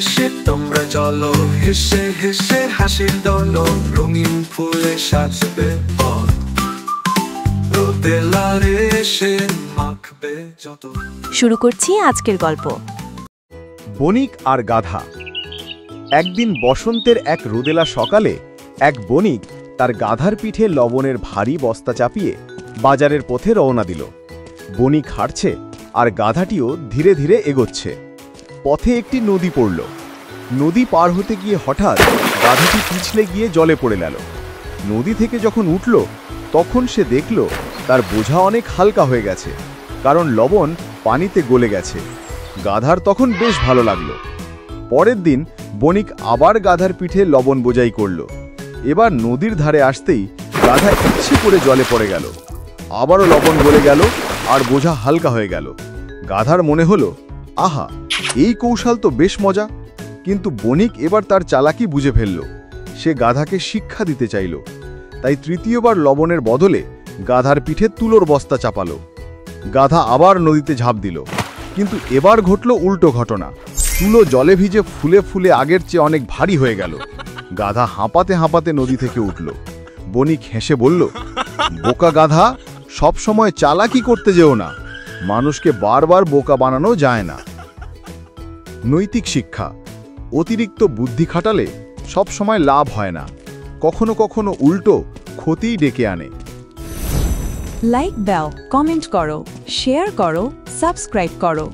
এসে তোমরা চলো, হেসে হেসে হাসির দোলো, রঙিন ফুলে সাজবে পথ, রোদে লালে এসে মাখবে যত। শুরু করছি আজকের গল্প। বণিক আর গাধা। একদিন বসন্তের এক রোদেলা সকালে এক বণিক তার গাধার পিঠে লবণের ভারী বস্তা চাপিয়ে বাজারের পথে রওনা দিল। বণিক হাঁটছে আর গাধাটিও ধীরে ধীরে এগোচ্ছে। পথে একটি নদী পড়ল। নদী পার হতে গিয়ে হঠাৎ গাধাটি পিছলে গিয়ে জলে পড়ে গেল। নদী থেকে যখন উঠল তখন সে দেখল তার বোঝা অনেক হালকা হয়ে গেছে, কারণ লবণ পানিতে গলে গেছে। গাধার তখন বেশ ভালো লাগলো। পরের দিন বণিক আবার গাধার পিঠে লবণ বোঝাই করল। এবার নদীর ধারে আসতেই গাধা ইচ্ছে করে জলে পড়ে গেল। আবারও লবণ গলে গেল আর বোঝা হালকা হয়ে গেল। গাধার মনে হলো, আহা, এই কৌশল তো বেশ মজা। কিন্তু বণিক এবার তার চালাকি বুঝে ফেলল। সে গাধাকে শিক্ষা দিতে চাইল। তাই তৃতীয়বার লবণের বদলে গাধার পিঠে তুলোর বস্তা চাপালো। গাধা আবার নদীতে ঝাঁপ দিল, কিন্তু এবার ঘটল উল্টো ঘটনা। তুলো জলে ভিজে ফুলে ফুলে আগের চেয়ে অনেক ভারী হয়ে গেল। গাধা হাঁপাতে হাঁপাতে নদী থেকে উঠল। বণিক হেসে বলল, বোকা গাধা, সব সময় চালাকি করতে যেও না। মানুষকে বারবার বোকা বানানো যায় না। নৈতিক শিক্ষা: অতিরিক্ত বুদ্ধি খাটালে সব সময় লাভ হয় না, কখনো কখনো উল্টো ক্ষতিই ডেকে আনে। লাইক দাও, কমেন্ট করো, শেয়ার করো, সাবস্ক্রাইব করো।